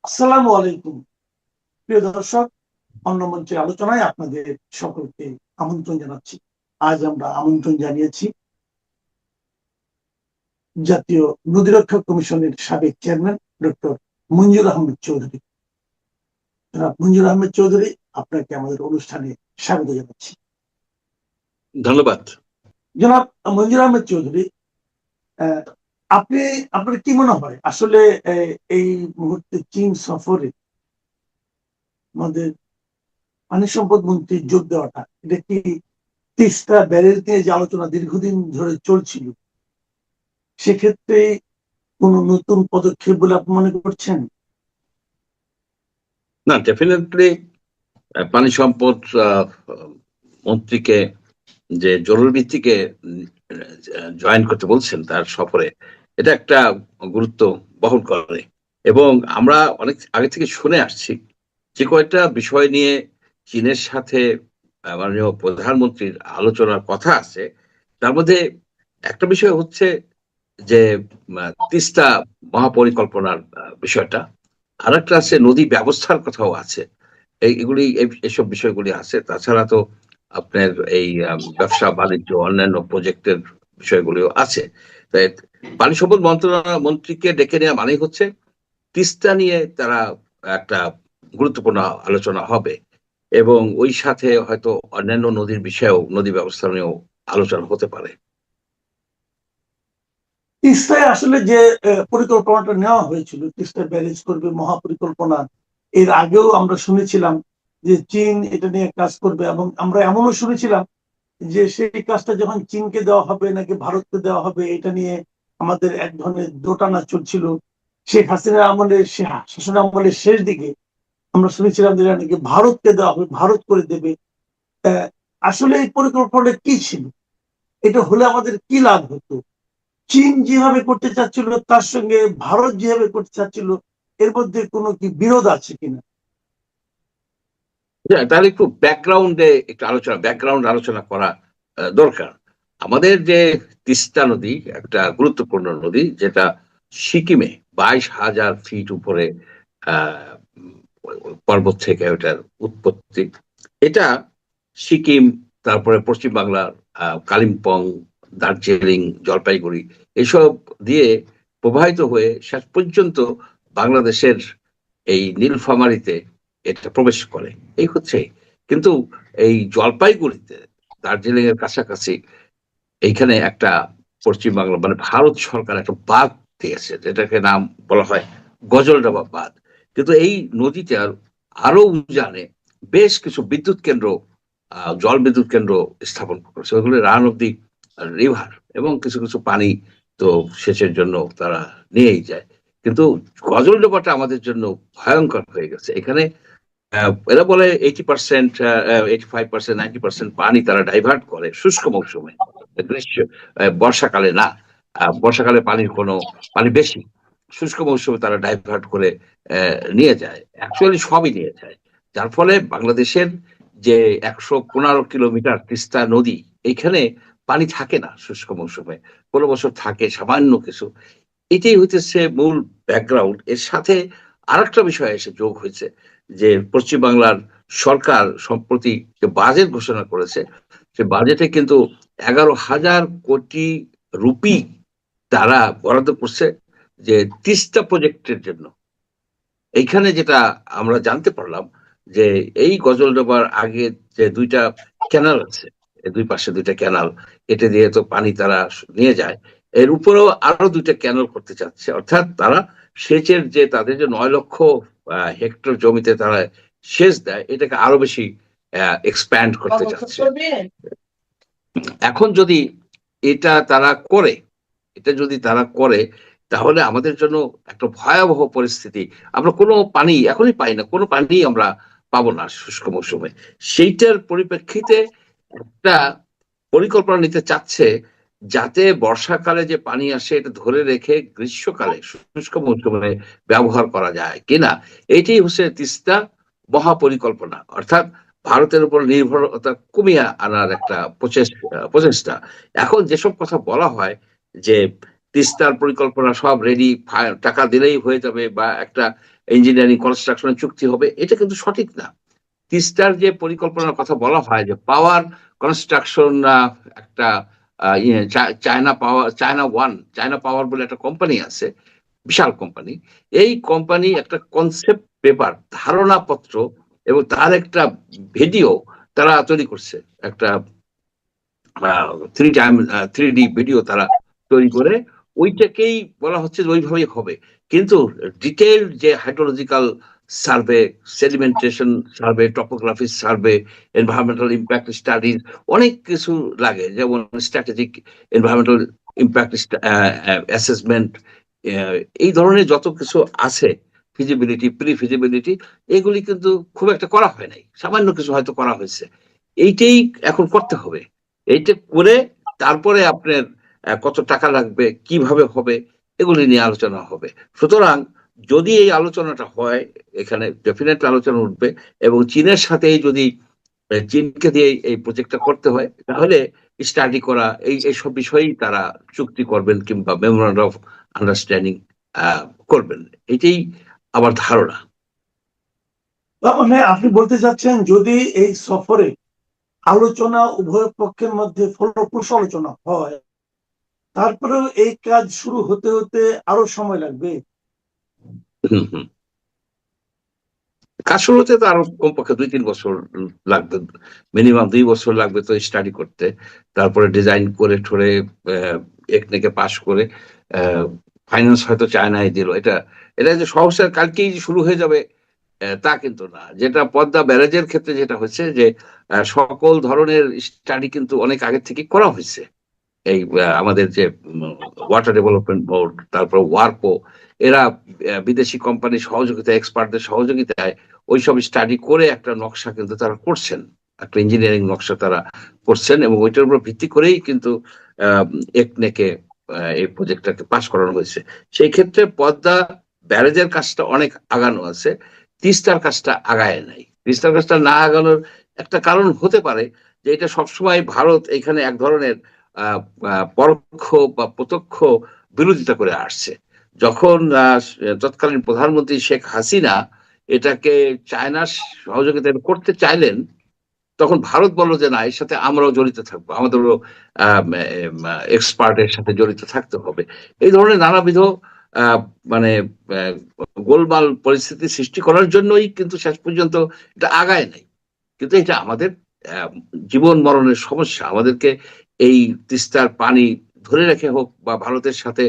আসসালামু আলাইকুম প্রিয় দর্শক। অন্য মঞ্চের আলোচনায় আপনাদের সকলকে আমন্ত্রণ জানাচ্ছি। আজ আমরা আমন্ত্রণ জানিয়েছি জাতীয় নদী রক্ষা কমিশনের সাবেক চেয়ারম্যান ডক্টর মঞ্জুর আহমেদ চৌধুরী। জনাব মঞ্জুর আহমেদ চৌধুরী, আপনাকে আমাদের অনুষ্ঠানে স্বাগত জানাচ্ছি। ধন্যবাদ। জনাব মঞ্জুর আহমেদ চৌধুরী, আহ, আপনি আপনার কি মনে হয় আসলে এই মুহূর্তে চীন সফরে আমাদের পানি সম্পদ মন্ত্রী যোগ দেওয়াটা, এটা কি তিস্তা ব্যারেজ নিয়ে যে আলোচনা দীর্ঘদিন ধরে চলছিল, সেক্ষেত্রে কোন নতুন পদক্ষেপ বলে আপনি মনে করছেন? না, ডেফিনেটলি পানি সম্পদ মন্ত্রীকে যে জরুরি ভিত্তিকে জয়েন করতে বলছেন তার সফরে, এটা একটা গুরুত্ব বহন করে। এবং আমরা অনেক আগে থেকে শুনে আসছি যে কয়েকটা বিষয় নিয়ে চীনের সাথে মাননীয় প্রধানমন্ত্রীর আলোচনার কথা আছে। তার মধ্যে একটা বিষয় হচ্ছে যে তিস্তা মহাপরিকল্পনার বিষয়টা, আর একটা আছে নদী ব্যবস্থার কথাও আছে। এইসব বিষয়গুলি আছে। তাছাড়া তো আপনার এই ব্যবসা বাণিজ্য অন্যান্য প্রজেক্টের বিষয়গুলিও আছে। তাই পানি সম্পদ মন্ত্রীকে ডেকে নেওয়া মানে হচ্ছে তিস্তা নিয়ে তারা একটা গুরুত্বপূর্ণ আলোচনা হবে, এবং ওই সাথে হয়তো অন্যান্য নদীর বিষয়েও, নদী ব্যবস্থা নিয়েও আলোচনা হতে পারে। তিস্তায় আসলে যে পরিকল্পনাটা নেওয়া হয়েছিল, তিস্তা ব্যারেজ করবে মহাপরিকল্পনা, এর আগেও আমরা শুনেছিলাম যে চীন এটা নিয়ে কাজ করবে, এবং আমরা এমনও শুনেছিলাম যে সেই কাজটা যখন চীনকে দেওয়া হবে নাকি ভারতকে দেওয়া হবে, এটা নিয়ে আমাদের এক ধরনের দোটানা চলছিল। শেখ হাসিনার আমলে, শাসন আমলের শেষ দিকে আমরা শুনেছিলাম যে এটা নাকি ভারতকে দেওয়া হবে, ভারত করে দেবে। আসলে এই পরিকল্পনাটা কি ছিল? এটা হলে আমাদের কি লাভ হতো? চীন যেভাবে করতে চাচ্ছিল তার সঙ্গে ভারত যেভাবে করতে চাচ্ছিল, এর মধ্যে কোনো কি বিরোধ আছে কিনা? তাহলে একটু ব্যাকগ্রাউন্ড আলোচনা করা দরকার। আমাদের যে তিস্তা নদী একটা গুরুত্বপূর্ণ নদী, যেটা সিকিমে 22,000 ফিট উপরে আহ পর্বত থেকে ওটার উৎপত্তি। এটা সিকিম, তারপরে পশ্চিম বাংলার কালিম্পং, দার্জিলিং, জলপাইগুড়ি এসব দিয়ে প্রবাহিত হয়ে শেষ পর্যন্ত বাংলাদেশের এই নীলফামারীতে এটা প্রবেশ করে। এই হচ্ছে কিন্তু এই জলপাইগুড়িতে, দার্জিলিং এর কাছাকাছি, এইখানে একটা পশ্চিমবাংলা মানে ভারত সরকার একটা বাঁধ দিয়েছে, যেটাকে নাম বলা হয় গজলডাবা বাঁধ। কিন্তু এই নদীটার আরো উজানে বেশ কিছু বিদ্যুৎ কেন্দ্র, জল বিদ্যুৎ কেন্দ্র স্থাপন করেছে। ওইগুলো রান অব দি রিভার, এবং কিছু কিছু পানি তো সেচের জন্য তারা নিয়েই যায়। কিন্তু গজলডোবাটা আমাদের জন্য ভয়ঙ্কর হয়ে গেছে। এখানে এরা বলে 80%, 85%, 90% পানি তারা ডাইভার্ট করে শুষ্ক মৌসুমে, গ্রীষ্ম, বর্ষাকালে না। বর্ষাকালে পানি বেশি, শুষ্ক মৌসুমে তারা ডাইভার্ট করে নিয়ে যায়, অ্যাকচুয়ালি সবই নিয়ে যায়। যার ফলে বাংলাদেশের যে 115 কিলোমিটার তিস্তা নদী, এইখানে পানি থাকে না শুষ্ক মৌসুমে। কোনো বছর থাকে সামান্য কিছু। এটাই হইতেছে মূল ব্যাকগ্রাউন্ড। এর সাথে আরেকটা বিষয় এসে যোগ হয়েছে যে পশ্চিমবাংলার সরকার সম্প্রতি যে বাজেট ঘোষণা করেছে, সে বাজেটে কিন্তু 11,000 কোটি রুপি তারা বরাদ্দ করছে যে তিস্তা প্রজেক্টের জন্য। এইখানে যেটা আমরা জানতে পারলাম যে এই গজলডোবার আগে যে দুইটা ক্যানাল আছে, এই দুই পাশে দুইটা ক্যানাল, এটা দিয়ে তো পানি তারা নিয়ে যায়। এর উপরেও আরো দুইটা ক্যানাল করতে চাচ্ছে, অর্থাৎ তারা সেচের যে তাদের যে 9 লক্ষ হেক্টর জমিতে তারা সেচ দেয়, এটাকে আরো বেশি এক্সপ্যান্ড করতে চাচ্ছে। এখন যদি এটা তারা করে এটা যদি তারা করে, তাহলে আমাদের জন্য একটা ভয়াবহ পরিস্থিতি। আমরা কোনো পানি এখনই পাই না, কোনো পানি আমরা পাবো না শুষ্ক মৌসুমে। সেইটার পরিপ্রেক্ষিতে একটা পরিকল্পনা নিতে চাচ্ছে, যাতে বর্ষাকালে যে পানি আসে এটা ধরে রেখে গ্রীষ্মকালে শুষ্ক মৌসুমে ব্যবহার করা যায় কিনা। এটাই হচ্ছে তিস্তা মহাপরিকল্পনা, অর্থাৎ ভারতের উপর নির্ভরতা কমিয়ে আনার একটা প্রচেষ্টা। এখন যেসব কথা বলা হয় যে তিস্তার পরিকল্পনা সব রেডি, টাকা দিলেই হয়ে যাবে, বা একটা ইঞ্জিনিয়ারিং কনস্ট্রাকশনের চুক্তি হবে, এটা কিন্তু সঠিক না। তিস্তার যে পরিকল্পনার কথা বলা হয় যে পাওয়ার কনস্ট্রাকশন, একটা চায়না পাওয়ার বলে একটা কোম্পানি আছে, বিশাল কোম্পানি। এই কোম্পানি একটা কনসেপ্ট পেপার, ধারণাপত্র এবং তার একটা ভিডিও তারা তৈরি করছে, একটা 3D ভিডিও তারা তৈরি করে ওইটাকেই বলা হচ্ছে যে ওইভাবেই হবে। কিন্তু ডিটেল যে hydrological survey, sedimentation survey, topography survey, environmental impact studies, অনেক কিছু লাগে, যেমন স্ট্র্যাটেজিক এনভায়রনমেন্টাল ইম্প্যাক্ট অ্যাসেসমেন্ট, এই ধরনের যত কিছু আছে, ফিজিবিলিটি, প্রি ফিজিবিলিটি, এগুলি কিন্তু খুব একটা করা হয় নাই, সামান্য কিছু হয়তো করা হয়েছে। এইটাই এখন করতে হবে। এইটা করে তারপরে আপনার কত টাকা লাগবে, কিভাবে হবে, এগুলি নিয়ে আলোচনা হবে। সুতরাং যদি এই আলোচনাটা হয়, এখানে ডেফিনেট আলোচনা উঠবে, এবং চীনের সাথে যদি চীনকে দিয়ে এই প্রজেক্টটা করতে হয়, তাহলে স্টাডি করা, এইসব বিষয়েই তারা চুক্তি করবেন কিংবা মেমোরান্ডাম অফ আন্ডারস্ট্যান্ডিং করবেন, এটাই আমার ধারণা। তার মানে আপনি বলতে চাচ্ছেন যদি এই সফরে আলোচনা উভয় পক্ষের মধ্যে ফলপ্রসূ আলোচনা হয়, তারপরেও এই কাজ শুরু হতে হতে আরো সময় লাগবে। হুম হুম কাজ শুরু হতে তো আরো কমপক্ষে 2-3 বছর লাগবে, মিনিমাম 2 বছর লাগবে তো স্টাডি করতে। তারপরে ডিজাইন করে ঠোরে একনেকে পাশ করে ফাইন্যান্স হয়তো চায়নায় দিল। এটা এটা যে সহসা কালকেই শুরু হয়ে যাবে তা কিন্তু না। যেটা পদ্মা ব্যারেজের ক্ষেত্রে যেটা হচ্ছে যে সকল ধরনের স্টাডি কিন্তু অনেক আগে থেকে করা হয়েছে। এই আমাদের যে ওয়াটার ডেভেলপমেন্ট বোর্ড, তারপর ওয়ার্কো, এরা বিদেশি কোম্পানির সহযোগিতায়, এক্সপার্টদের সহযোগিতায় ওইসব স্টাডি করে একটা নকশা কিন্তু তারা করছেন, একটা ইঞ্জিনিয়ারিং নকশা তারা করছেন, এবং ওইটার উপর ভিত্তি করেই কিন্তু একনেকে এই প্রজেক্টটাকে পাশ করানো হয়েছে। সেই ক্ষেত্রে পদ্মা ব্যারেজের কাজটা অনেক আগানো আছে, তিস্তার কাজটা আগায় নাই। তিস্তার কাজটা না আগানোর একটা কারণ হতে পারে যে এটা সবসময় ভারত এখানে এক ধরনের পরোক্ষ বা প্রত্যক্ষ বিরোধিতা করে আসছে। যখন তৎকালীন প্রধানমন্ত্রী শেখ হাসিনা এটাকে চায়নার সহযোগিতা করতে চাইলেন, তখন ভারত বললো যে না, এর সাথে আমরাও জড়িত থাকবো, আমাদেরও এক্সপার্টের সাথে জড়িত থাকতে হবে। এই ধরনের নানাবিধ আহ, মানে আহ, গোলমাল পরিস্থিতি সৃষ্টি করার জন্যই কিন্তু শেষ পর্যন্ত এটা আগায় নাই। কিন্তু এটা আমাদের আহ, জীবন মরণের সমস্যা। আমাদেরকে এই তিস্তার পানি ধরে রেখে হোক বা ভারতের সাথে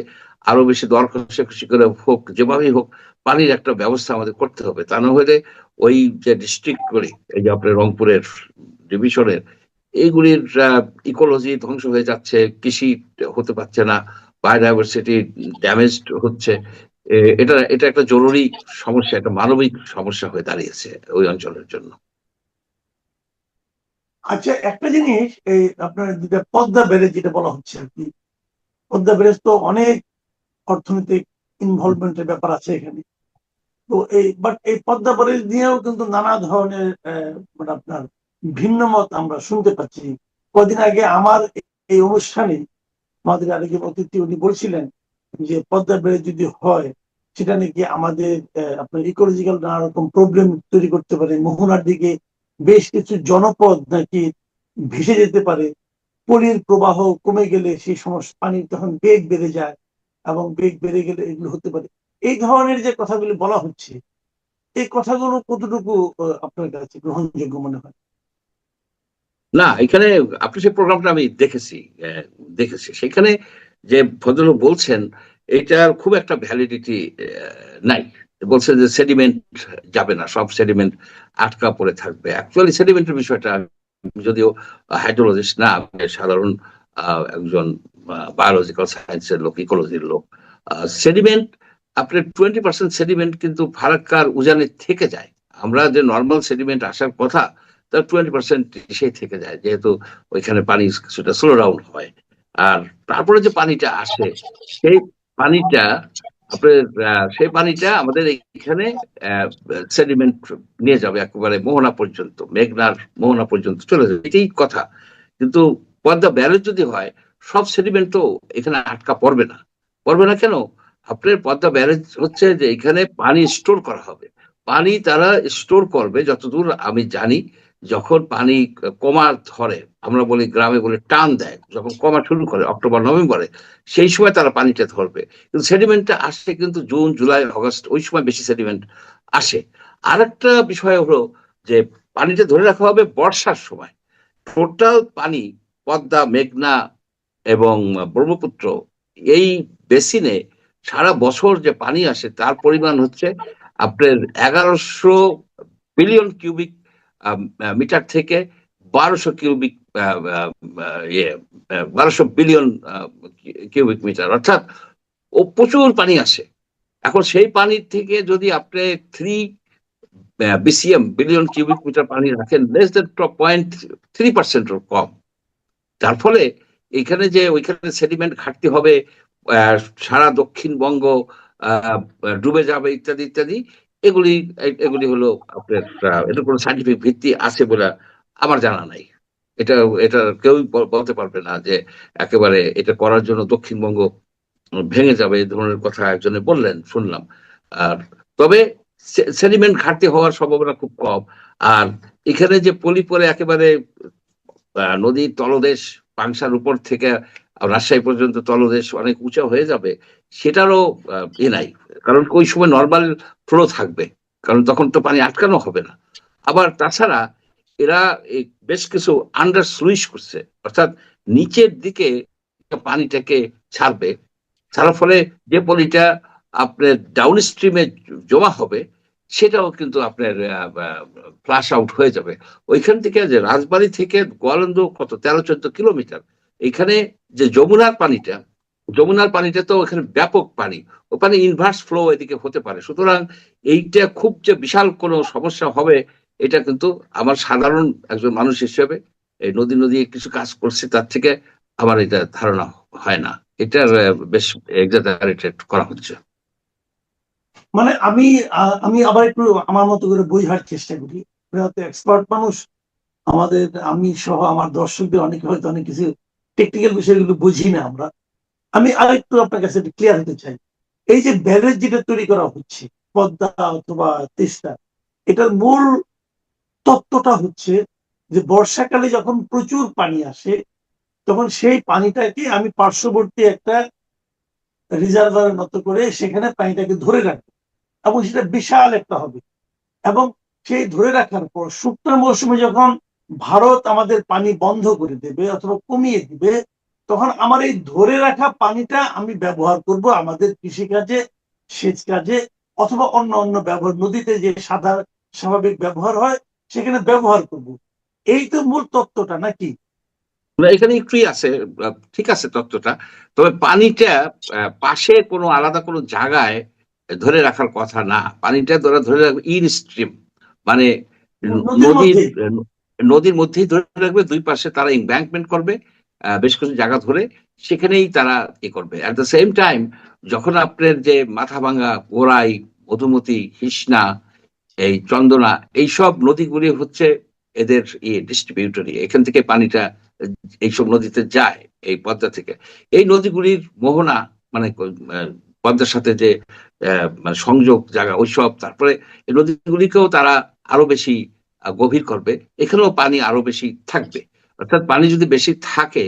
আরো বেশি দর কষাকষি করে হোক, যেভাবেই হোক, পানির একটা ব্যবস্থা আমাদের করতে হবে। তা না হলে ওই যে ডিস্ট্রিক্ট গুলি, এই যে আপনার রংপুরের ডিভিশনের, এইগুলির ইকোলজি ধ্বংস হয়ে যাচ্ছে, কৃষি হতে পারছে না, বায়োডাইভার্সিটি ড্যামেজ হচ্ছে। এটা এটা একটা জরুরি সমস্যা, একটা মানবিক সমস্যা হয়ে দাঁড়িয়েছে ওই অঞ্চলের জন্য। আচ্ছা, একটা জিনিস, এই আপনার যেটা পদ্মা ব্যারেজ যেটা বলা হচ্ছে আর কি, পদ্মা ব্যারেজ তো অনেক অর্থনৈতিক ইনভলভমেন্টের ব্যাপার আছে এখানে। তো এই পদ্মা ব্যারেজ নিয়েও কিন্তু নানা ধরনের মানে আপনার ভিন্ন মত আমরা শুনতে পাচ্ছি। কদিন আগে আমার এই অনুষ্ঠানে আমাদের আরেকজন অতিথি উনি বলছিলেন যে পদ্মা ব্যারেজ যদি হয়, সেটা নাকি আমাদের আপনার ইকোলজিক্যাল নানা রকম প্রবলেম তৈরি করতে পারে। মোহনার দিকে বেশ কিছু জনপদ নাকি ভেসে যেতে পারে। পলির প্রবাহ কমে গেলে সেই সমস্ত পানির তখন বেগ বেড়ে যায়, এবং বেগ বেড়ে গেলে এগুলো হতে পারে। এই ধরনের যে কথাগুলি বলা হচ্ছে, এই কথাগুলো কতটুকু আপনার কাছে গ্রহণযোগ্য মনে হয়? না, এখানে আপনি সেই প্রোগ্রামটা আমি দেখেছি, দেখেছি সেখানে যে ভদ্রলোক বলছেন এটার খুব একটা ভ্যালিডিটি নাই। বলছে যে সেডিমেন্ট যাবে না, সব সেডিমেন্ট আটকা পড়ে থাকবে। অ্যাকচুয়ালি সেডিমেন্টের বিষয়টা, আমি যদিও হাইড্রোলজিস্ট না, আমি সাধারণ একজন বায়োলজিক্যাল সায়েন্সের লোক, ইকোলজির লোক। সেডিমেন্ট, আপনার 20% সেডিমেন্ট কিন্তু ফারাক্কার উজানে থেকে যায়। আমরা যে নর্মাল সেডিমেন্ট আসার কথা, তার 20% সেই থেকে যায়, যেহেতু ওইখানে পানি কিছুটা স্লো ডাউন হয়। আর তারপরে যে পানিটা আসে, সেই পানিটা আপনার সেই পানিটা আমাদের এখানে সেডিমেন্ট নিয়ে যাবে একেবারে মোহনা পর্যন্ত, মেঘনার মোহনা পর্যন্ত চলে যাবে, এটাই কথা। কিন্তু পদ্মা ব্যারেজ যদি হয়, সব সেডিমেন্ট তো এখানে আটকা পড়বে না। পড়বে না কেন? আপনার পদ্মা ব্যারেজ হচ্ছে যে এখানে পানি স্টোর করা হবে। পানি তারা স্টোর করবে যতদূর আমি জানি, যখন পানি কমা ধরে, আমরা বলি গ্রামে বলে টান দেয়, যখন কমা শুরু করে অক্টোবর নভেম্বরে, সেই সময় তারা পানিটা ধরবে। কিন্তু সেডিমেন্টটা আসে কিন্তু জুন জুলাই আগস্ট, ওই সময় বেশি সেডিমেন্ট আসে। আর একটা বিষয় হলো যে পানিটা ধরে রাখা হবে বর্ষার সময়। টোটাল পানি পদ্মা, মেঘনা এবং ব্রহ্মপুত্র এই বেসিনে সারা বছর যে পানি আসে তার পরিমাণ হচ্ছে আপনার 1100 বিলিয়ন কিউবিক মিটার থেকে 1200 কিউবিক 1200 বিলিয়ন কিউবিক মিটার, অর্থাৎ ও প্রচুর পানি আসে। এখন সেই পানির থেকে যদি আপনি 3 বিলিয়ন কিউবিক মিটার পানি রাখেন, লেস দেন 0.3% কম। যার ফলে এখানে যে ওইখানে সেডিমেন্ট ঘাটতি হবে, আহ, সারা দক্ষিণবঙ্গ আহ, ডুবে যাবে ইত্যাদি ইত্যাদি। এগুলি এগুলি হলো আপনার এটা কোনো সাইন্টিফিক ভিত্তি আছে বলে আমার জানা নাই। এটা এটা কেউ বলতে পারবে না যে একেবারে এটা করার জন্য দক্ষিণবঙ্গ ভেঙে যাবে, এই ধরনের কথা একজনে বললেন, শুনলাম। আর তবে সেডিমেন্ট ঘাটতি হওয়ার সম্ভাবনা খুব কম। আর এখানে যে পলি পরে একেবারে নদীর তলদেশ পাংশার উপর থেকে রাজশাহী পর্যন্ত তলদেশ অনেক উঁচা হয়ে যাবে, সেটারও নাই। কারণ ওই সময় নর্মাল ফ্লো থাকবে, কারণ তখন তো পানি আটকানো হবে না। আবার তাছাড়া এরা বেশ কিছু আন্ডার সুইচ করছে, অর্থাৎ নিচের দিকে পানিটাকে ছাড়বে। ছাড়ার ফলে যে পলিটা আপনার ডাউন স্ট্রিমে জমা হবে, সেটাও কিন্তু আপনার ফ্লাশ আউট হয়ে যাবে। ওইখান থেকে যে রাজবাড়ী থেকে গোয়ালন্দ কত 13-14 কিলোমিটার, এখানে যে যমুনার পানিটা তো এখানে ব্যাপক পানি, ও পানি ইনভার্স ফ্লো এদিকে হতে পারে। সুতরাং এইটা খুব যে বিশাল কোনো সমস্যা হবে, এটা কিন্তু আমার সাধারণ একজন মানুষ হিসেবে, এই নদী নদী কিছু কাজ করছে তার থেকে আমার এটা ধারণা হয় না। এটার বেশ এক্সাজারেটেড করা হচ্ছে। মানে আমি আবার একটু আমার মতো করে বোঝার চেষ্টা করি। হয়তো এক্সপার্ট মানুষ, আমাদের আমি সহ আমার দর্শকদের অনেকে হয়তো অনেক কিছু টেকনিক্যাল বিষয়গুলো বুঝি না আমরা। আমি আরেকটু আপনার কাছে ক্লিয়ার হতে চাই। এই যে ব্যারেজ যেটা তৈরি করা হচ্ছে পদ্মা অথবা তিস্তা, এটার মূল তত্ত্বটা হচ্ছে যে বর্ষাকালে যখন প্রচুর পানি আসে, তখন সেই পানিটাকে আমি পার্শ্ববর্তী একটা রিজার্ভারের মতো করে সেখানে পানিটাকে ধরে রাখবো, এবং সেটা বিশাল একটা হবে। এবং সেই ধরে রাখার পর শুকনো মৌসুমে যখন ভারত আমাদের পানি বন্ধ করে দেবে অথবা কমিয়ে দিবে, তখন আমার এই ধরে রাখা পানিটা আমি ব্যবহার করব আমাদের কৃষিকাজে, সেচ কাজে, অথবা অন্য অন্য ব্যবহার, নদীতে যে স্বাভাবিক ব্যবহার হয় সেখানে ব্যবহার করব। এই তো মূল তত্ত্বটা, নাকি? না, এখানে একটুই আছে, ঠিক আছে তত্ত্বটা। তবে পানিটা পাশে কোনো আলাদা কোনো জায়গায় ধরে রাখার কথা না। পানিটা ধরে ধরে রাখবে ইন স্ট্রিম, মানে নদীর নদীর মধ্যে। নদীর মধ্যেই ধরে রাখবে। দুই পাশে তারা এম্বাঙ্কমেন্ট করবে, বেশ কিছু জায়গা ধরে, সেখানেই তারা করবে। অ্যাট দ্য সেম টাইম যখন আপনার যে মাথাভাঙ্গা, গোরাই, মধুমতি, কৃষ্ণা, এই চন্দনা, এইসব নদীগুলি হচ্ছে এদের ডিস্ট্রিবিউটরি। এখান থেকে পানিটা এইসব নদীতে যায়, এই পদ্মা থেকে। এই নদীগুলির মোহনা, মানে পদ্মার সাথে যে মানে সংযোগ জায়গা ওইসব, তারপরে এই নদীগুলিকেও তারা আরো বেশি গভীর করবে, এখানেও পানি আরো বেশি থাকবে। অর্থাৎ পানি যদি বেশি থাকে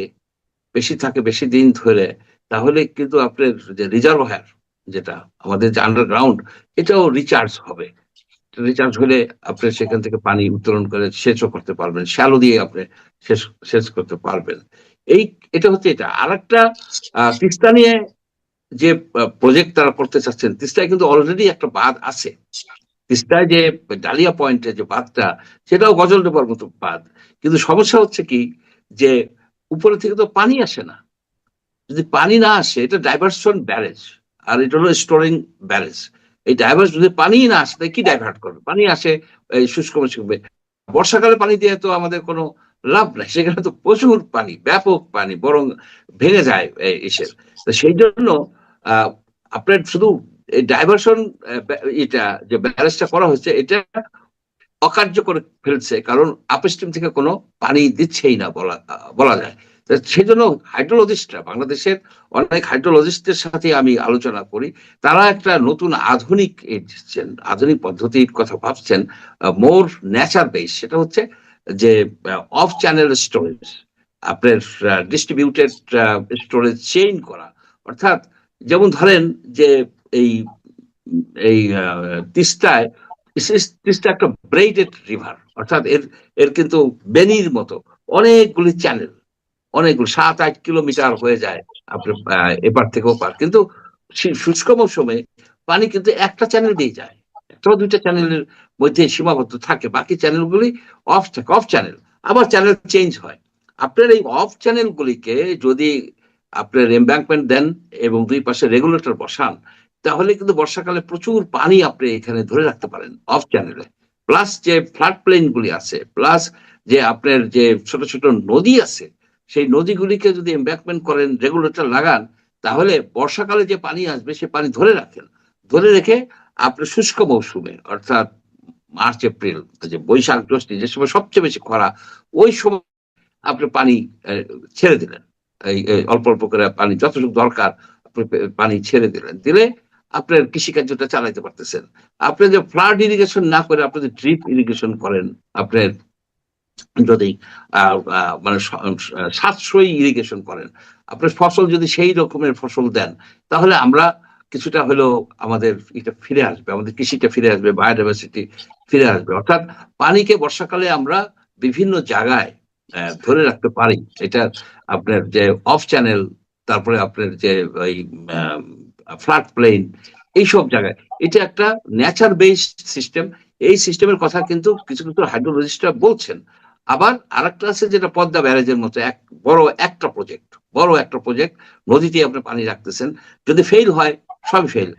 বেশি দিন ধরে, তাহলে কিন্তু আপনার যে রিজার্ভার, যেটা আমাদের যে আন্ডারগ্রাউন্ড, এটাও রিচার্জ হবে। রিচার্জ হলে আপনি সেখান থেকে পানি উত্তোলন করে সেচও করতে পারবেন, শ্যালো দিয়ে আপনি সেচ সেচ করতে পারবেন। এই এটা হচ্ছে এটা। আর একটা তিস্তা নিয়ে যে প্রজেক্ট তারা করতে চাচ্ছেন, তিস্তায় কিন্তু অলরেডি একটা বাঁধ আছে। তিস্তায় যে ডালিয়া পয়েন্টে যে বাঁধটা, সেটাও গজল ডোবার মতো বাঁধ। কিন্তু সমস্যা হচ্ছে কি, যে উপরে থেকে তো পানি আসে না। যদি পানি না আসে, এটা ডাইভার্সন ব্যারেজ, আর এটা হলো স্টোরিং ব্যারেজ। এই ডাইভার্স যদি পানি না আসে, তাই কি ডাইভার্ট করবে? পানি আসে এই শুষ্ক মৌসুমে। বর্ষাকালে পানি দিয়ে তো আমাদের কোনো লাভ নাই, সেখানে তো প্রচুর পানি, ব্যাপক পানি, বরং ভেঙে যায় ইসের। তো সেই জন্য আহ আপনার শুধু এই ডাইভার্সন, এটা যে ব্যারেজটা করা হচ্ছে, এটা অকার্য করে ফেলছে, কারণ আপস্ট্রিম থেকে কোনো পানি দিচ্ছেই না বলা বলা যায়। সেই জন্য হাইড্রোলজিস্টরা, বাংলাদেশের অনেক হাইড্রোলজিস্টদের সাথে আমি আলোচনা করি, তারা একটা নতুন আধুনিক আধুনিক পদ্ধতির কথা ভাবছেন, মোর নেচার বেস। সেটা হচ্ছে যে অফ চ্যানেল স্টোরেজ, আপনার ডিস্ট্রিবিউটেড স্টোরেজ চেইন করা। অর্থাৎ যেমন ধরেন যে এই এই তিস্তায়, তিস্তা একটা ব্রেইডেড রিভার, অর্থাৎ এর এর কিন্তু বেনির মতো অনেকগুলি চ্যানেল, অনেকগুলো 7-8 কিলোমিটার হয়ে যায় আপনার এপার থেকে ওপার। কিন্তু শুষ্ক মৌসুমে পানি কিন্তু একটা চ্যানেল দিয়ে যায়, একটা বা দুইটা চ্যানেলের মধ্যে সীমাবদ্ধ থাকে, বাকি চ্যানেলগুলি অফ থাকে, অফ চ্যানেল। আবার চ্যানেল চেঞ্জ হয়। আপনার এই অফ চ্যানেলগুলিকে যদি আপনার এমব্যাঙ্কমেন্ট দেন এবং দুই পাশে রেগুলেটর বসান, তাহলে কিন্তু বর্ষাকালে প্রচুর পানি আপনি এখানে ধরে রাখতে পারেন অফ চ্যানেলে। প্লাস যে ফ্লাড প্লেন গুলি আছে, প্লাস যে আপনার যে ছোট ছোট নদী আছে, সেই নদীগুলিকে যদি এমব্যাঙ্কমেন্ট করেন, রেগুলেটর লাগান, তাহলে বর্ষাকালে যে পানি আসবে সে পানি ধরে রাখেন। ধরে রেখে আপনার শুষ্ক মৌসুমে, অর্থাৎ মার্চ এপ্রিল, যে বৈশাখ জ্যৈষ্ঠ, যে সময় সবচেয়ে বেশি খরা, ওই সময় আপনি পানি ছেড়ে দিলেন। এই অল্প অল্প করে পানি যতটুকু দরকার আপনি পানি ছেড়ে দিলেন, দিলে আপনার কৃষিকার্যটা চালাইতে পারতেছেন। আপনি যে ফ্লাড ইরিগেশন না করে আপনি যদি ড্রিপ ইরিগেশন করেন, আপনার যদি মানে সাশ্রয়ী ইরিগেশন করেন, আপনার ফসল যদি সেই রকমের ফসল দেন, তাহলে আমরা কিছুটা হলেও আমাদের এটা ফিরে আসবে, আমাদের কৃষিটা ফিরে আসবে, বায়োডাইভার্সিটি ফিরে আসবে। অর্থাৎ পানিকে বর্ষাকালে আমরা বিভিন্ন জায়গায় ধরে রাখতে পারি। এটা আপনার যে অফ চ্যানেল, তারপরে আপনার যে ওই ফ্লাড প্লেন, এইসব জায়গায় এটা একটা নেচার বেসড সিস্টেম। এই সিস্টেমের কথা কিন্তু কিছু কিছু হাইড্রোলজিস্টরা বলছেন। আবার আরেকটা আছে যেটা পদ্মা ব্যারেজের মতো এক বড় একটা প্রজেক্ট, নদীতে আপনি পানি রাখতেছেন, যদি ফেল হয় সবই ফেল।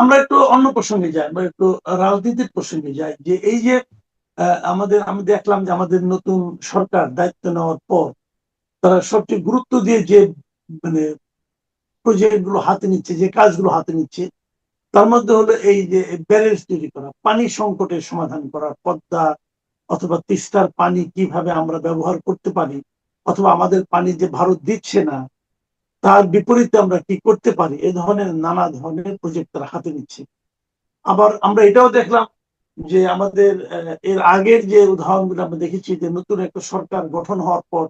আমরা একটু অন্য প্রসঙ্গে যাই, আমরা একটু রাজনীতির প্রসঙ্গে যাই। যে এই যে আমি দেখলাম যে আমাদের নতুন সরকার দায়িত্ব নেওয়ার পর তারা সবচেয়ে গুরুত্ব দিয়ে যে মানে প্রজেক্ট গুলো হাতে নিচ্ছে, যে কাজগুলো হাতে নিচ্ছে, তার মধ্যে হলো এই যে ব্যারেজ তৈরি করা, পানি সংকটের সমাধান করা, পদ্মা অথবা তিস্তার পানি কিভাবে আমরা ব্যবহার করতে পারি, অথবা আমাদের পানি যে ভারত দিচ্ছে না তার বিপরীতে আমরা কি করতে পারি, এ ধরনের নানা ধরনের প্রজেক্ট তারা হাতে নিচ্ছে। আবার আমরা এটাও দেখলাম যে আমাদের এর আগের যে উদাহরণগুলো আমরা দেখেছি, যে নতুন একটা সরকার গঠন হওয়ার পর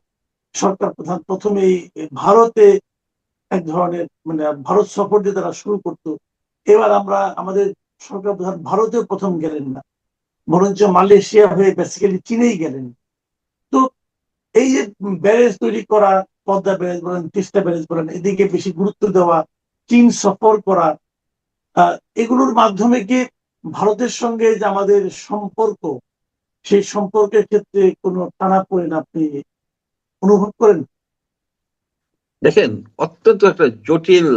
সরকার প্রধান প্রথমেই ভারতে এক ধরনের মানে ভারত সফর যে তারা শুরু করতো। এবার আমরা আমাদের সরকার প্রধান ভারতেও প্রথম গেলেন না, বরঞ্চ মালয়েশিয়া হয়ে বেসিক্যালি চীনেই গেলেন। তো এই যে ব্যারেজ তৈরি করা, পদ্মা ব্যারেজ বলেন, তিস্তা ব্যারেজ বলেন, এদিকে বেশি গুরুত্ব দেওয়া, চীন সফর করা, এগুলোর মাধ্যমে কি ভারতের সঙ্গে যে আমাদের সম্পর্ক, সেই সম্পর্কের ক্ষেত্রে কোনো টানাপোড়েন আপনি অনুভব করেন? দেখেন, অত্যন্ত একটা জটিল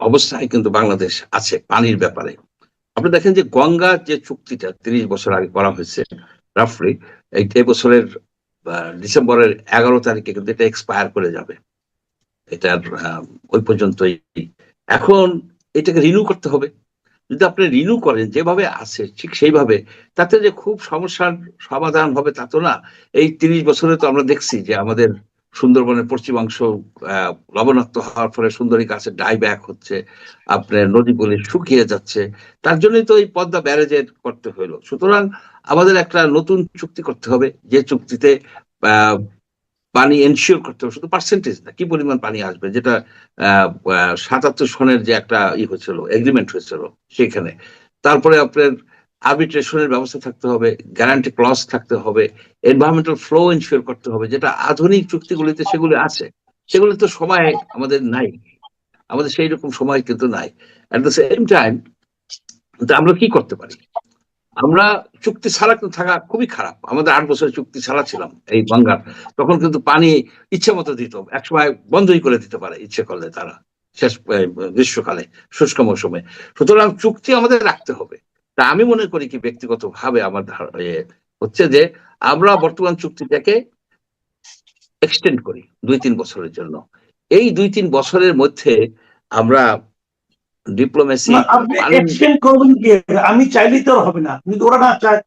অবস্থায় কিন্তু বাংলাদেশ আছে পানির ব্যাপারে। আপনি দেখেন যে গঙ্গা যে চুক্তিটা 30 বছর আগে করা হয়েছে, রাফলি এই বছরের ডিসেম্বরের 11 তারিখে কিন্তু এটা এক্সপায়ার করে যাবে। এটার ওই পর্যন্তই। এখন এটাকে রিনিউ করতে হবে। যদি আপনি রিনিউ করেন যেভাবে আছে ঠিক সেইভাবে, তাতে যে খুব সমস্যার সমাধান হবে তা তো না। এই 30 বছরে তো আমরা দেখছি যে আমাদের সুন্দরবনের পশ্চিমাংশ লবণাক্ত হওয়ার ফলে সুন্দরী গাছের ডাই ব্যাক হচ্ছে, আপনার নদীগুলি শুকিয়ে যাচ্ছে। তার জন্যই তো এই পদ্মা ব্যারেজের করতে হইলো। সুতরাং আমাদের একটা নতুন চুক্তি করতে হবে, যে চুক্তিতে আহ পানি এনশিওর করতে হবে, শুধু পার্সেন্টেজ না, কি পরিমাণ পানি আসবে, যেটা 77 সনের যে একটা হয়েছিল, এগ্রিমেন্ট হয়েছিল সেখানে। তারপরে আপনার আর্বিট্রেশনের ব্যবস্থা থাকতে হবে, গ্যারান্টি ক্লজ থাকতে হবে, এনভায়রনমেন্টাল ফ্লো এনশিওর করতে হবে, যেটা আধুনিক চুক্তিগুলিতে সেগুলো আছে। সেগুলো তো সময় আমাদের নাই, আমাদের সেই রকম সময় কিন্তু নাই। অ্যাট দ্য সেম টাইম আমরা কি করতে পারি? আমরা চুক্তি ছাড়া কিন্তু থাকা খুবই খারাপ। আমাদের 8 বছরের চুক্তি ছাড়া ছিলাম এই গঙ্গার, তখন কিন্তু পানি ইচ্ছে মতো দিত, একসময় বন্ধই করে দিতে পারে ইচ্ছে করলে তারা, শেষ গ্রীষ্মকালে, শুষ্ক মৌসুমে। সুতরাং চুক্তি আমাদের রাখতে হবে। তা আমি মনে করি কি, ব্যক্তিগত ভাবে আমার হচ্ছে যে আমরা বর্তমান চুক্তিটাকে এক্সটেন্ড করি 2-3 বছরের জন্য। এই 2-3 বছরের মধ্যে আমরা ডিপ্লোমেসি, আপনি এক্সটেন্ড করবেন কি? আমি চাইলেই তো হবে না, কিন্তু ওরা না চায়।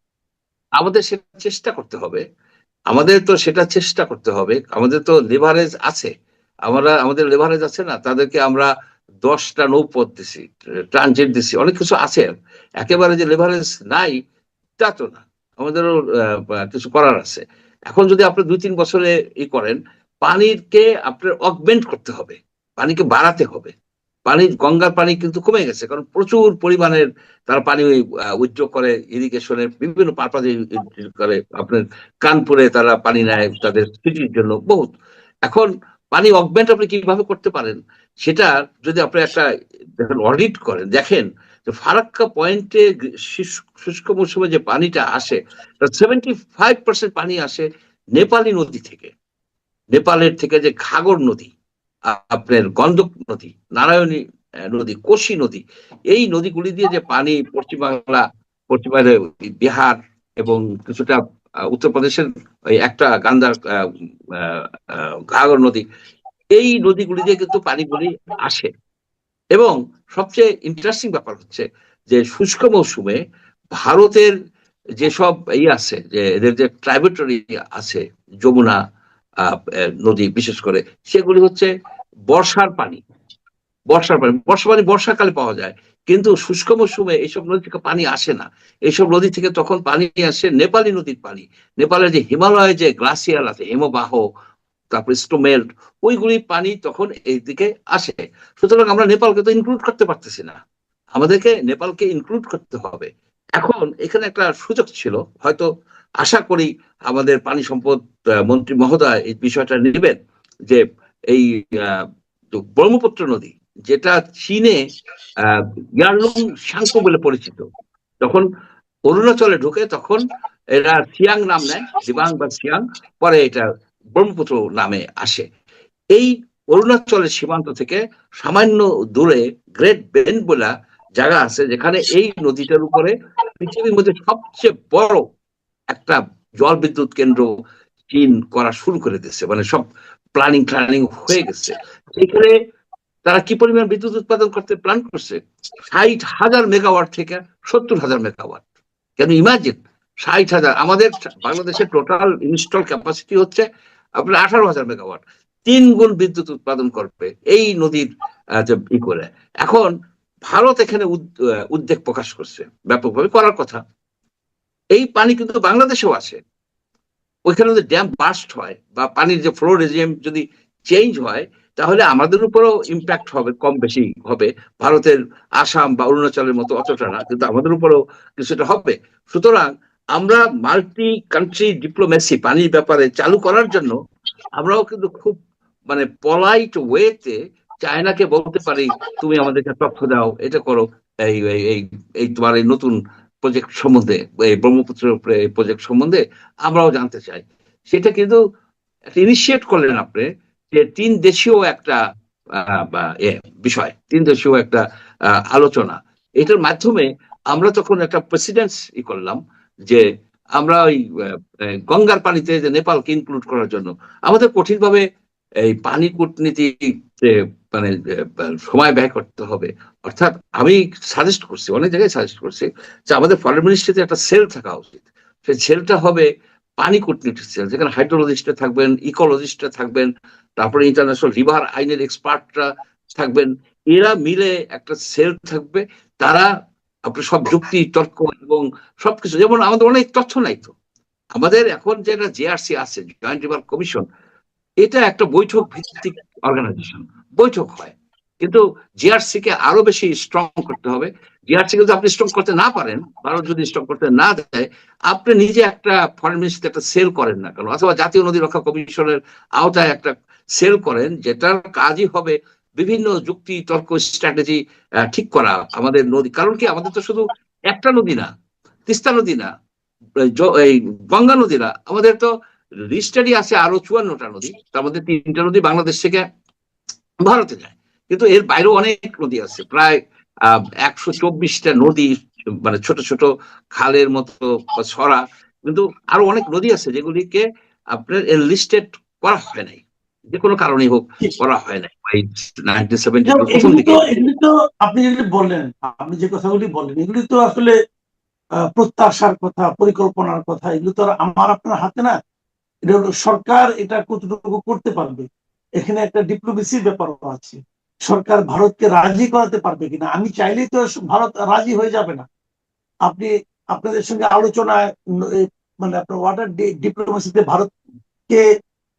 আমাদের সেটা চেষ্টা করতে হবে। আমাদের তো সেটা চেষ্টা করতে হবে, আমাদের তো লেভারেজ আছে, আমাদের লেভারেজ আছে না, তাদেরকে আমরা 10টা নৌপথ দিছি, ট্রানজিট দিছি, অনেক কিছু আছে, একেবারে যে লেভারেজ নাই তা তো না, আমাদেরও কিছু করার আছে। এখন যদি আপনি 2-3 বছরে করেন, পানিকে আপনার অগমেন্ট করতে হবে, পানিকে বাড়াতে হবে। গঙ্গার পানি কিন্তু কমে গেছে, কারণ প্রচুর পরিমাণের তারা পানি উইথড্র করে, ইরিগেশনের বিভিন্ন পারপাজে করে। আপনার কানপুরে তারা পানি নেয় তাদের সিটির জন্য বহুত। এখন পানি অগমেন্ট আপনি কিভাবে করতে পারেন, সেটা যদি আপনি একটা অডিট করেন, দেখেন যে ফারাক্কা পয়েন্টে শুষ্ক মৌসুমে যে পানিটা আসে, 75% পানি আসে নেপালি নদী থেকে। নেপালের থেকে যে ঘাগর নদী, আপনার গন্ডক নদী, নারায়ণী নদী, কোশি নদী, এই নদীগুলি দিয়ে যে পানি পশ্চিমবাংলা বিহার এবং কিছুটা উত্তরপ্রদেশের ওই একটা গান্ধার ঘাগর নদী, এই নদীগুলি দিয়ে কিন্তু পানিগুলি আসে। এবং সবচেয়ে ইন্টারেস্টিং ব্যাপার হচ্ছে যে শুষ্ক মৌসুমে ভারতের যেসব আছে, যে এদের যে ট্রাইবিউটারি আছে, যমুনা নদী বিশেষ করে, সেগুলি হচ্ছে বর্ষার পানি। বর্ষা পানি বর্ষাকালে পাওয়া যায়, কিন্তু শুষ্ক মৌসুমে এইসব নদী থেকে পানি আসে না। এইসব নদী থেকে তখন পানি আসে নেপালি নদীর পানি। নেপালের যে হিমালয়ে যে গ্লাসিয়ার আছে, হিমবাহ, তারপরে স্টোমেল্ট, ওইগুলি পানি তখন এইদিকে আসে। সুতরাং আমরা নেপালকে তো ইনক্লুড করতে পারতেছি না, আমাদেরকে নেপালকে ইনক্লুড করতে হবে। এখন এখানে একটা সুযোগ ছিল, হয়তো আশা করি আমাদের পানি সম্পদ মন্ত্রী মহোদয় এই বিষয়টা নেবেন, যে এই ব্রহ্মপুত্র নদী, যেটা চীনে ইয়ারলুং সাংকো বলে পরিচিত, তখন অরুণাচলে ঢুকে তখন এরা সিয়াং নাম নেয়, দিবাং বা সিয়াং, পরে এটা ব্রহ্মপুত্র নামে আসে। এই অরুণাচলের সীমান্ত থেকে সামান্য দূরে গ্রেট বেন বলা জায়গা আছে, যেখানে এই নদীটার উপরে পৃথিবীর মধ্যে সবচেয়ে বড় একটা জল বিদ্যুৎ কেন্দ্র চীন করা শুরু করে দিচ্ছে, মানে সব প্ল্যানিং হয়ে গেছে। এখানে তারা কি পরিমাণ বিদ্যুৎ উৎপাদন করতে প্ল্যান করছে, 60,000 মেগাওয়াট থেকে 70,000 মেগাওয়াট। কেন ইমাজিন, 60,000, আমাদের বাংলাদেশের টোটাল ইনস্টল ক্যাপাসিটি হচ্ছে আপনার 18,000 মেগাওয়াট, 3 গুণ বিদ্যুৎ উৎপাদন করবে এই নদীর করে। এখন ভারত এখানে উদ্বেগ প্রকাশ করছে, ব্যাপকভাবে করার কথা। এই পানি কিন্তু বাংলাদেশেও আসে, ওইখানে যদি ড্যাম বাস্ট হয় বা পানির যে ফ্লো রেজিম যদি চেঞ্জ হয়, তাহলে আমাদের উপরও ইম্প্যাক্ট হবে, কম বেশি হবে। ভারতের আসাম বা অরুণাচলের মতো অতটা না, কিন্তু আমাদের উপরও কিছুটা হবে। সুতরাং আমরা মাল্টি কান্ট্রি ডিপ্লোমেসি পানির ব্যাপারে চালু করার জন্য আমরাও কিন্তু খুব মানে পলাইট ওয়েতে চায়নাকে বলতে পারি, তুমি আমাদেরকে তথ্য দাও, এটা করো, এই এই এই তোমার এই নতুন প্রজেক্ট সম্বন্ধে, এই ব্রহ্মপুত্রের উপরে প্রজেক্ট সম্বন্ধে আমরাও জানতে চাই। সেটা কিন্তু ইনিশিয়েট করলেন আপনি, যে 3 দেশীয় একটা বিষয়, 3 দেশীয় একটা আলোচনা, এটার মাধ্যমে আমরা তখন একটা প্রেসিডেন্স করলাম, যে আমরা ওই গঙ্গার পানিতে যে নেপালকে ইনক্লুড করার জন্য আমাদের কঠিনভাবে এই পানি কূটনীতি মানে সময় ব্যয় করতে হবে। অর্থাৎ আমি সাজেস্ট করছি, অনেক জায়গায় সাজেস্ট করছি, যে আমাদের ফরেন মিনিস্ট্রিতে একটা সেল থাকা উচিত। সেই সেলটা হবে পানি কূটনীতি সেল, যেখানে হাইড্রোলজিস্টরা থাকবেন, ইকোলজিস্টরা থাকবেন, তারপরে ইন্টারন্যাশনাল রিভার আইনের এক্সপার্টরা থাকবেন, এরা মিলে একটা সেল থাকবে। তারা আপনার সব যুক্তি তর্ক এবং সবকিছু, যেমন আমাদের অনেক তথ্য নাই তো, আমাদের এখন যেটা জেআরসি আছে, জয়েন্ট রিভার কমিশন, এটা একটা বৈঠক ভিত্তিক অর্গানাইজেশন, বৈঠক হয়, কিন্তু জিআরসি কে আরো বেশি স্ট্রং করতে হবে। জিআরসি কে যদি আপনি স্ট্রং করতে না পারেন, ভারত যদি স্ট্রং করতে না দেয়, আপনি নিজে একটা ফরেন মিনিস্ট্রি একটা সেল করেন না কেন, অথবা জাতীয় নদী রক্ষা কমিশনের আওতায় একটা সেল করেন, যেটার কাজই হবে বিভিন্ন যুক্তি তর্ক স্ট্র্যাটেজি ঠিক করা আমাদের নদী। কারণ কি, আমাদের তো শুধু একটা নদী না, তিস্তা নদী না, এই গঙ্গা নদী না, আমাদের তো রিস্টারই আছে আরো 54টা নদী, তার মধ্যে 3টা নদী বাংলাদেশ থেকে ভারতে যায়, কিন্তু এর বাইরেও অনেক নদী আছে, প্রায় 124টা নদী, মানে ছোট ছোট খালের মতো ছড়া, কিন্তু আরো অনেক নদী আছে যেগুলিকে আপনার লিস্টেড করা হয় নাই, যে কোনো কারণেই হোক করা হয় নাই। 1970 প্রথম দিকে এগুলি তো আপনি যেগুলি বললেন, আপনি যে কথাগুলি বললেন, এগুলি তো আসলে প্রত্যাশার কথা, পরিকল্পনার কথা, এগুলো তো আর আমার আপনার হাতে না। এটা হলো সরকার এটা কতটুকু করতে পারবে, এখানে একটা ডিপ্লোমেসির ব্যাপারও আছে। সরকার ভারতকে রাজি করাতে পারবে কিনা। আমি চাইলেই তো ভারত রাজি হয়ে যাবে না। আপনি আপনাদের সঙ্গে আলোচনায় মানে আপনার ওয়াটার ডিপ্লোমেসিতে ভারতকে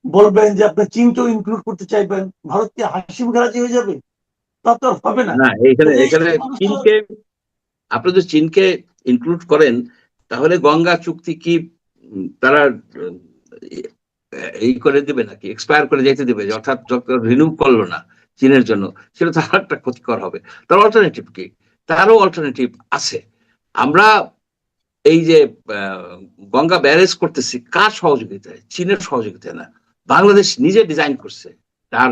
বলবেন যে আপনার চীনকেও ইনক্লুড করতে চাইবেন, ভারতকে হাসি মুখে রাজি হয়ে যাবে? তা তো আর হবে না। না, তো এখানে এই এখানে মানুষ তো চীনকে, আপনি যদি চীনকে ইনক্লুড করেন তাহলে গঙ্গা চুক্তি কি তারা এই করে দিবে নাকি, এক্সপায়ার করে যেতে দিবে, অর্থাৎ রিনিউ করলো না চীনের জন্য, সেটা তার একটা ক্ষতিকর হবে। তার অল্টারনেটিভ কি? তারও অল্টারনেটিভ আছে। আমরা এই যে আহ, গঙ্গা ব্যারেজ করতেছি কার সহযোগিতায়? চীনের সহযোগিতায় না, বাংলাদেশ নিজে ডিজাইন করছে, তার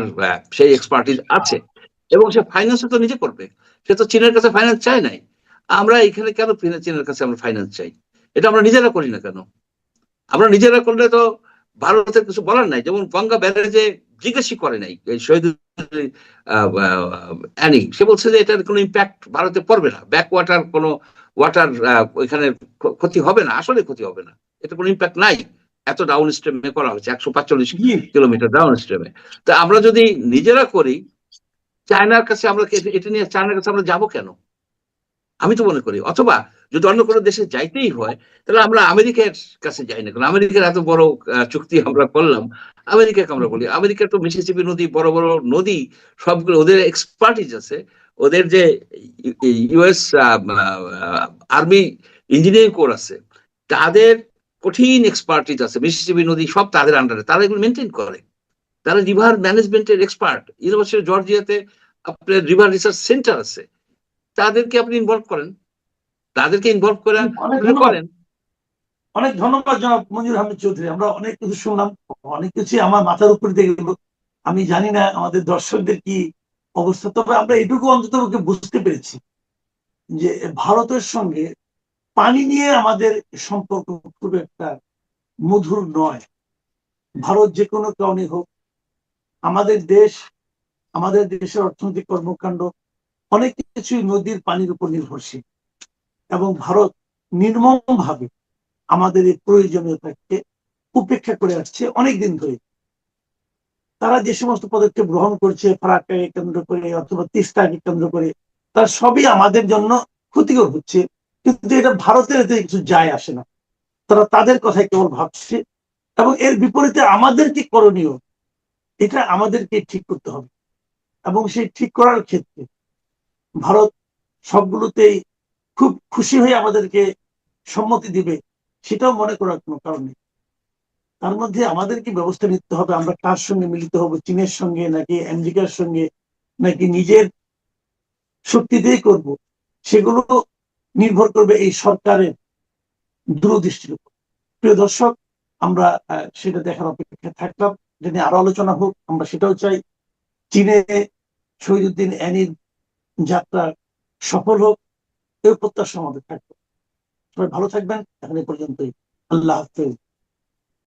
সেই এক্সপার্টিস আছে, এবং সে ফাইন্যান্স তো নিজে করবে। সে তো চীনের কাছে ফাইন্যান্স চায় নাই। আমরা এখানে কেন চীনের কাছে আমরা ফাইন্যান্স চাই? এটা আমরা নিজেরা করি না কেন? আমরা নিজেরা করলে তো ভারতের কিছু বলার নাই। যেমন গঙ্গা ব্যারেজে জিজ্ঞাসা করে নাই এই শহীদ অ্যানি, সে বলছে যে এটার কোনো ইম্প্যাক্ট ভারতে পড়বে না, ব্যাক ওয়াটার কোনো ওয়াটার ওইখানে ক্ষতি হবে না, আসলে ক্ষতি হবে না, এটা কোনো ইম্প্যাক্ট নাই। এত ডাউন স্ট্রিমে করা হচ্ছে 145 জি, কিলোমিটার ডাউন স্ট্রিমে। তো আমরা যদি নিজেরা করি, চায়নার কাছে আমরা এটা নিয়ে চায়নার কাছে আমরা যাবো কেন? আমি তো মনে করি, অথবা যদি অন্য কোনো দেশে যাইতেই হয় তাহলে আমরা আমেরিকার কাছে যাই না, কারণ আমেরিকার এত বড় চুক্তি আমরা করলাম, আমেরিকাকে আমরা বলি। আমেরিকার তো মিসিসিপি নদী, বড় বড় নদী, সবগুলো ওদের এক্সপার্টিজ আছে। ওদের যে ইউএস আর্মি ইঞ্জিনিয়ারিং কোর আছে, তাদের কঠিন এক্সপার্টিজ আছে, মিসিসিপি নদী সব তাদের আন্ডারে, তারা এগুলো মেনটেন করে। তারা রিভার ম্যানেজমেন্টের এক্সপার্ট। ইউনিভার্সিটি অফ জর্জিয়াতে আপনার রিভার রিসার্চ সেন্টার আছে, তাদেরকে আপনি ইনভলভ করেন, তাদেরকে ইনভলভ করে অনেক আপনি ধন্যবাদ। করেন। অনেক ধন্যবাদ জনাব মঞ্জুর আহমেদ চৌধুরী। আমরা অনেক কিছু শুনলাম, অনেক কিছু আমার মাথার উপর দিয়ে গেল। আমি জানি না আমাদের দর্শকদের কি অবস্থা, তবে আমরা এটুকু অন্তত বুঝতে পেরেছি যে ভারতের সঙ্গে পানি নিয়ে আমাদের সম্পর্ক খুব একটা মধুর নয়। ভারত যে কোনো কারণে হোক, আমাদের দেশ, আমাদের দেশের অর্থনৈতিক কর্মকাণ্ড অনেক কিছুই নদীর পানির উপর নির্ভরশীল, এবং ভারত নির্মম ভাবে আমাদের এই প্রয়োজনীয়তাকে উপেক্ষা করে আসছে অনেকদিন ধরে। তারা যে সমস্ত পদক্ষেপ গ্রহণ করছে ফারাক্কাকে কেন্দ্র করে অথবা তিস্তাকে কেন্দ্র করে, তার সবই আমাদের জন্য ক্ষতিকর হচ্ছে, কিন্তু এটা ভারতের এতে কিছু যায় আসে না। তারা তাদের কথাই কেবল ভাবছে, এবং এর বিপরীতে আমাদের কি করণীয় এটা আমাদেরকে ঠিক করতে হবে। এবং সেই ঠিক করার ক্ষেত্রে ভারত সবগুলোতেই খুব খুশি হয়ে আমাদেরকে সম্মতি দিবে সেটাও মনে করার কোনো কারণ নেই। তার মধ্যে আমাদের কি ব্যবস্থা নিতে হবে, আমরা কার সঙ্গে মিলিত হব, চীনের সঙ্গে নাকি আমেরিকার সঙ্গে, নাকি নিজের শক্তি দিয়ে করব, সেগুলো নির্ভর করবে এই সরকারের দূরদৃষ্টির উপর। প্রিয় দর্শক, আমরা সেটা দেখার অপেক্ষায় থাকলাম। যদি আরো আলোচনা হোক, আমরা সেটাও চাই। চীনে শহীদুদ্দিন অ্যানির যাত্রা সফল হোক, এই প্রত্যাশা আমাদের থাকবে। সবাই ভালো থাকবেন। এখন এই পর্যন্তই। আল্লাহ হাফেজ।